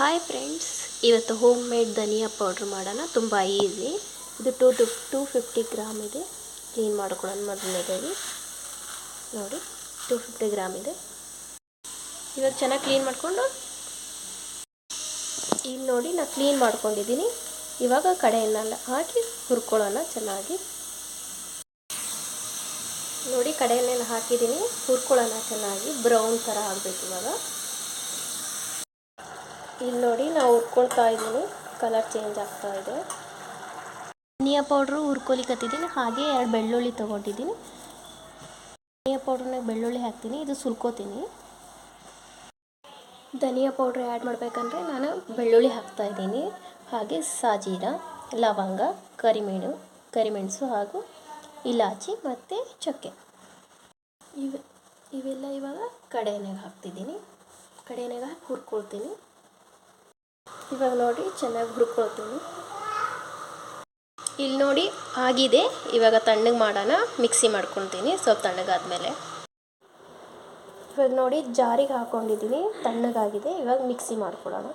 Hi friends, ಇವತ್ತು home made ಧನಿಯಾ powder ಮಾಡೋಣ. ತುಂಬ ಈಸಿ. ಇದು 250 ಗ್ರಾಮ್ ಇದೆ. ಕ್ಲೀನ್ ಮಾಡ್ಕೊಳ್ಳೋಣ ಮೊದಲನೇದಾಗಿ. ನೋಡಿ, 250 ಗ್ರಾಮ್ ಇದೆ. ಇವಾಗ ಚೆನ್ನಾಗಿ ಕ್ಲೀನ್ ಮಾಡಿಕೊಂಡು, ಇಲ್ಲಿ ನೋಡಿ ನಾನು ಕ್ಲೀನ್ ಮಾಡ್ಕೊಂಡಿದ್ದೀನಿ. ಇವಾಗ ಕಡೆಯನ್ನೆಲ್ಲ ಹಾಕಿ ಹುರ್ಕೊಳ್ಳೋಣ ಚೆನ್ನಾಗಿ. ನೋಡಿ, ಕಡೆಯನ್ನೆಲ್ಲ ಹಾಕಿದ್ದೀನಿ, ಹುರ್ಕೊಳ್ಳೋಣ ಚೆನ್ನಾಗಿ. ಬ್ರೌನ್ ಥರ ಆಗಬೇಕು ಇವಾಗ. ಇಲ್ಲಿ ನೋಡಿ, ನಾವು ಹುರ್ಕೊಳ್ತಾ ಇದ್ದೀನಿ, ಕಲರ್ ಚೇಂಜ್ ಆಗ್ತಾ ಇದೆ. ಧನಿಯಾ ಪೌಡ್ರು ಹುರ್ಕೊಲಿಕ್ಕತ್ತಿದ್ದೀನಿ. ಹಾಗೆ 2 ಬೆಳ್ಳುಳ್ಳಿ ತೊಗೊಂಡಿದ್ದೀನಿ. ಧನಿಯಾ ಪೌಡ್ರನ್ನ ಬೆಳ್ಳುಳ್ಳಿ ಹಾಕ್ತೀನಿ, ಇದು ಸುಲ್ಕೋತೀನಿ. ಧನಿಯಾ ಪೌಡ್ರ್ ಆ್ಯಡ್ ಮಾಡಬೇಕಂದ್ರೆ ನಾನು ಬೆಳ್ಳುಳ್ಳಿ ಹಾಕ್ತಾಯಿದ್ದೀನಿ. ಹಾಗೆ ಸಾಜೀರ, ಲವಂಗ, ಕರಿಮೆಣಸು ಹಾಗೂ ಇಲಾಚಿ ಮತ್ತು ಚಕ್ಕೆ ಇವೆಲ್ಲ ಇವಾಗ ಕಡೆಯನ್ನಾಗ ಹಾಕ್ತಿದ್ದೀನಿ. ಕಡೆಯನ್ನಾಗ ಹಾಕಿ ಹುರ್ಕೊಳ್ತೀನಿ. ಇವಾಗ ನೋಡಿ, ಚೆನ್ನಾಗಿ ಹುರ್ಕೊಳ್ತೀನಿ. ಇಲ್ಲಿ ನೋಡಿ ಆಗಿದೆ. ಇವಾಗ ತಣ್ಣಗೆ ಮಾಡೋಣ. ಮಿಕ್ಸಿ ಮಾಡ್ಕೊಳ್ತೀನಿ ಸ್ವಲ್ಪ ತಣ್ಣಗಾದ್ಮೇಲೆ. ಇವಾಗ ನೋಡಿ, ಜಾರಿಗೆ ಹಾಕ್ಕೊಂಡಿದ್ದೀನಿ, ತಣ್ಣಗಾಗಿದೆ. ಇವಾಗ ಮಿಕ್ಸಿ ಮಾಡ್ಕೊಳ್ಳೋಣ.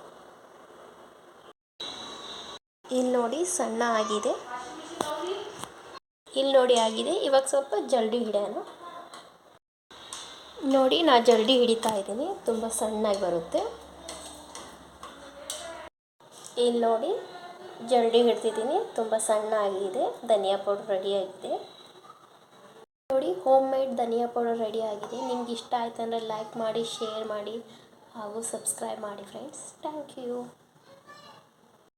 ಇಲ್ಲಿ ನೋಡಿ ಸಣ್ಣ ಆಗಿದೆ. ಇಲ್ಲಿ ನೋಡಿ ಆಗಿದೆ. ಇವಾಗ ಸ್ವಲ್ಪ ಜಲ್ಡಿ ಹಿಡಿಯೋಣ. ನೋಡಿ, ನಾನು ಜಲ್ಡಿ ಹಿಡಿತಾ ಇದ್ದೀನಿ, ತುಂಬ ಸಣ್ಣಾಗಿ ಬರುತ್ತೆ. ಇಲ್ಲಿ ನೋಡಿ, ಜಲ್ಡಿ ಹಿಡ್ತಿದ್ದೀನಿ, ತುಂಬ ಸಣ್ಣ ಆಗಿದೆ. ಧನಿಯಾ ಪೌಡರ್ ರೆಡಿಯಾಗಿದೆ. ನೋಡಿ, ಹೋಮ್ ಮೇಡ್ ಧನಿಯಾ ಪೌಡರ್ ರೆಡಿ ಆಗಿದೆ. ನಿಮ್ಗೆ ಇಷ್ಟ ಆಯ್ತು ಅಂದರೆ ಲೈಕ್ ಮಾಡಿ, ಶೇರ್ ಮಾಡಿ ಹಾಗೂ ಸಬ್ಸ್ಕ್ರೈಬ್ ಮಾಡಿ ಫ್ರೆಂಡ್ಸ್. Thank you.